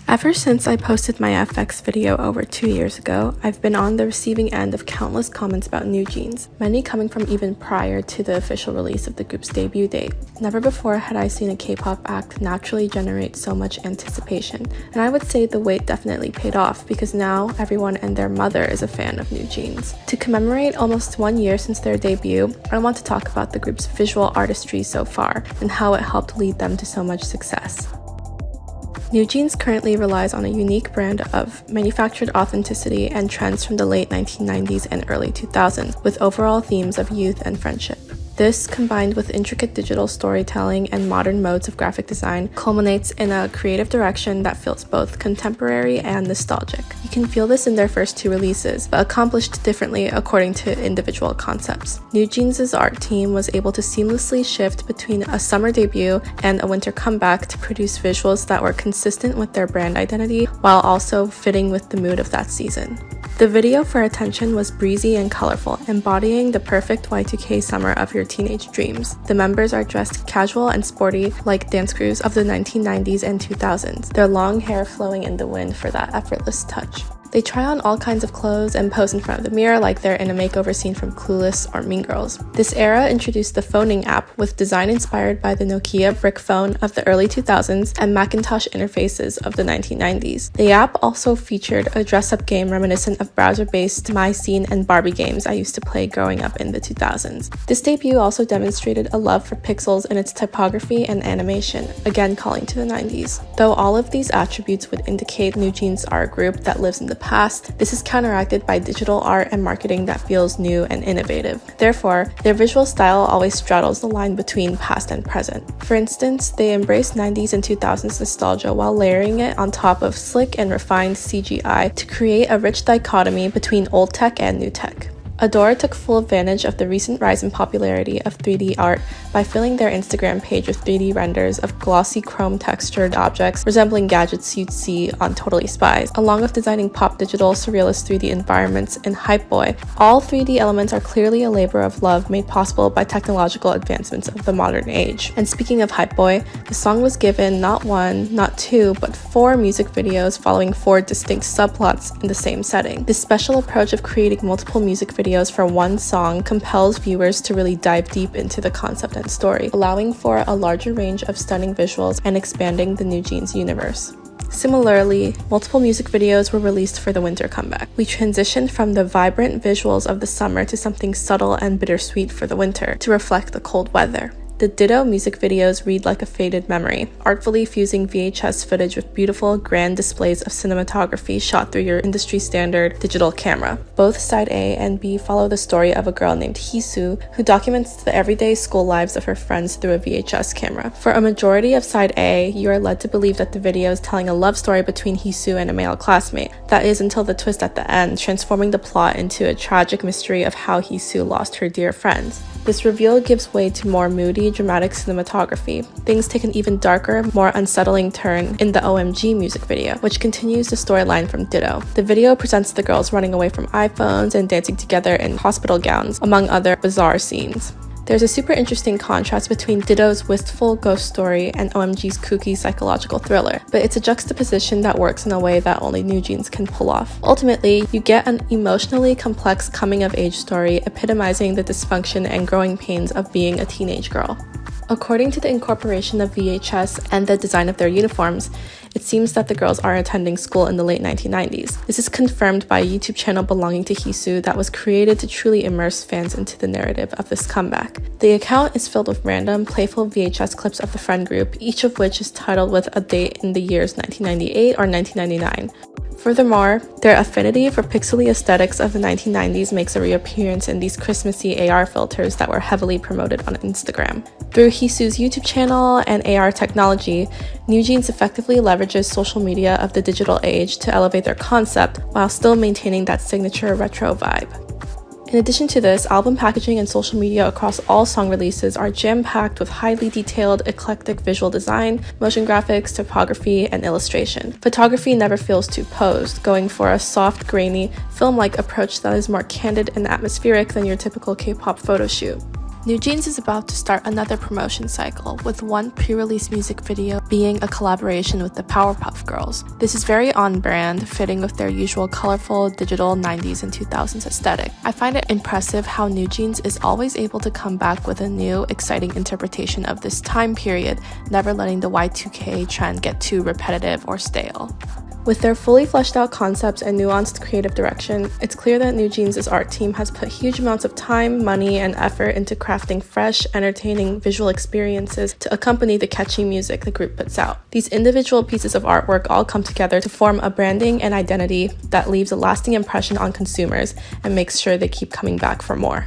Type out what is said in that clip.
Ever since I posted my FX video over 2 years ago, I've been on the receiving end of countless comments about NewJeans, many coming from even prior to the official release of the group's debut date. Never before had I seen a K-pop act naturally generate so much anticipation, and I would say the wait definitely paid off because now everyone and their mother is a fan of NewJeans. To commemorate almost 1 year since their debut, I want to talk about the group's visual artistry so far and how it helped lead them to so much success. NewJeans currently relies on a unique brand of manufactured authenticity and trends from the late 1990s and early 2000s, with overall themes of youth and friendship. This, combined with intricate digital storytelling and modern modes of graphic design, culminates in a creative direction that feels both contemporary and nostalgic. You can feel this in their first 2 releases, but accomplished differently according to individual concepts. NewJeans' art team was able to seamlessly shift between a summer debut and a winter comeback to produce visuals that were consistent with their brand identity while also fitting with the mood of that season. The video for Attention was breezy and colorful, embodying the perfect Y2K summer of your teenage dreams. The members are dressed casual and sporty like dance crews of the 1990s and 2000s, their long hair flowing in the wind for that effortless touch. They try on all kinds of clothes and pose in front of the mirror like they're in a makeover scene from Clueless or Mean Girls. This era introduced the phoning app with design inspired by the Nokia brick phone of the early 2000s and Macintosh interfaces of the 1990s. The app also featured a dress-up game reminiscent of browser-based My Scene and Barbie games I used to play growing up in the 2000s. This debut also demonstrated a love for pixels in its typography and animation, again calling to the 90s. Though all of these attributes would indicate NewJeans are a group that lives in the past, this is counteracted by digital art and marketing that feels new and innovative. Therefore, their visual style always straddles the line between past and present. For instance, they embrace 90s and 2000s nostalgia while layering it on top of slick and refined CGI to create a rich dichotomy between old tech and new tech. Adore took full advantage of the recent rise in popularity of 3D art by filling their Instagram page with 3D renders of glossy chrome textured objects resembling gadgets you'd see on Totally Spies, along with designing pop digital surrealist 3D environments in Hype Boy. All 3D elements are clearly a labor of love made possible by technological advancements of the modern age. And speaking of Hype Boy, the song was given not 1, not 2, but 4 music videos following 4 distinct subplots in the same setting. This special approach of creating multiple music videos for one song compels viewers to really dive deep into the concept and story, allowing for a larger range of stunning visuals and expanding the NewJeans universe. Similarly, multiple music videos were released for the winter comeback. We transitioned from the vibrant visuals of the summer to something subtle and bittersweet for the winter to reflect the cold weather. The Ditto music videos read like a faded memory, artfully fusing VHS footage with beautiful, grand displays of cinematography shot through your industry-standard digital camera. Both Side A and B follow the story of a girl named Hisu, who documents the everyday school lives of her friends through a VHS camera. For a majority of Side A, you are led to believe that the video is telling a love story between Hisu and a male classmate. That is until the twist at the end, transforming the plot into a tragic mystery of how Hisu lost her dear friends. This reveal gives way to more moody, dramatic cinematography. Things take an even darker, more unsettling turn in the OMG music video, which continues the storyline from Ditto. The video presents the girls running away from iPhones and dancing together in hospital gowns, among other bizarre scenes. There's a super interesting contrast between Ditto's wistful ghost story and OMG's kooky psychological thriller, but it's a juxtaposition that works in a way that only NewJeans can pull off. Ultimately, you get an emotionally complex coming-of-age story epitomizing the dysfunction and growing pains of being a teenage girl. According to the incorporation of VHS and the design of their uniforms, it seems that the girls are attending school in the late 1990s. This is confirmed by a YouTube channel belonging to Hisu that was created to truly immerse fans into the narrative of this comeback. The account is filled with random, playful VHS clips of the friend group, each of which is titled with a date in the years 1998 or 1999. Furthermore, their affinity for pixely aesthetics of the 1990s makes a reappearance in these Christmassy AR filters that were heavily promoted on Instagram. Through Hisu's YouTube channel and AR technology, NewJeans effectively leverages social media of the digital age to elevate their concept while still maintaining that signature retro vibe. In addition to this, album packaging and social media across all song releases are jam-packed with highly detailed, eclectic visual design, motion graphics, typography, and illustration. Photography never feels too posed, going for a soft, grainy, film-like approach that is more candid and atmospheric than your typical K-pop photo shoot. NewJeans is about to start another promotion cycle, with one pre-release music video being a collaboration with the Powerpuff Girls. This is very on-brand, fitting with their usual colorful, digital 90s and 2000s aesthetic. I find it impressive how NewJeans is always able to come back with a new, exciting interpretation of this time period, never letting the Y2K trend get too repetitive or stale. With their fully fleshed out concepts and nuanced creative direction, it's clear that NewJeans' art team has put huge amounts of time, money, and effort into crafting fresh, entertaining visual experiences to accompany the catchy music the group puts out. These individual pieces of artwork all come together to form a branding and identity that leaves a lasting impression on consumers and makes sure they keep coming back for more.